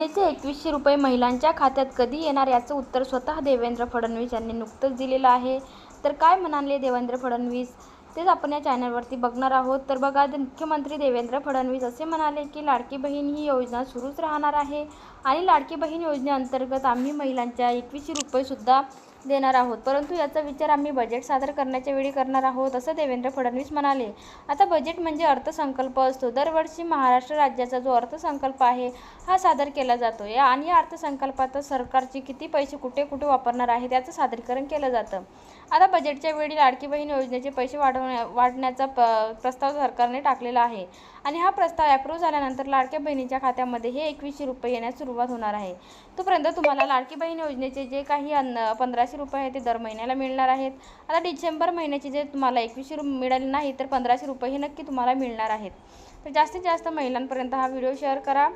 त्याचे 2100 रुपये महिलांच्या खात्यात कधी येणार याचं उत्तर स्वतः देवेंद्र फडणवीस यांनी नुकतंच दिलेलं आहे. तर काय म्हणाले देवेंद्र फडणवीस तेच आपण या चॅनलवरती बघणार आहोत. तर बघा, मुख्यमंत्री देवेंद्र फडणवीस असे म्हणाले की लाडकी बहीण ही योजना सुरूच राहणार आहे आणि लाडकी बहीण योजनेअंतर्गत आम्ही महिलांच्या 2100 रुपयेसुद्धा देणार आहोत, परंतु याचा विचार आम्ही बजेट सादर करण्याच्या वेळी करणार आहोत, असं देवेंद्र फडणवीस म्हणाले. आता बजेट म्हणजे अर्थसंकल्प असतो. दरवर्षी महाराष्ट्र राज्याचा जो अर्थसंकल्प आहे हा सादर केला जातो आणि या अर्थसंकल्पात सरकारचे किती पैसे कुठे कुठे वापरणार आहे त्याचं सादरीकरण केलं जातं. आता बजेटच्या वेळी लाडकी बहीण योजनेचे पैसे वाढवण्याचा प्रस्ताव सरकारने टाकलेला आहे आणि हा प्रस्ताव अप्रूव्ह झाल्यानंतर लाडक्या बहिणीच्या खात्यामध्ये हे 2100 रुपये येण्यास सुरुवात होणार आहे. तोपर्यंत तुम्हाला लाडकी बहीण योजनेचे जे काही 1500 रुपये आहेत ते दर महिन्याला मिळणार आहेत. आता डिसेंबर महिन्याचे जे तुम्हाला 2100 मिळाले नाही तर 1500 रुपये हे नक्की तुम्हाला मिळणार आहेत. तर जास्तीत जास्त महिलांपर्यंत हा व्हिडिओ शेअर करा.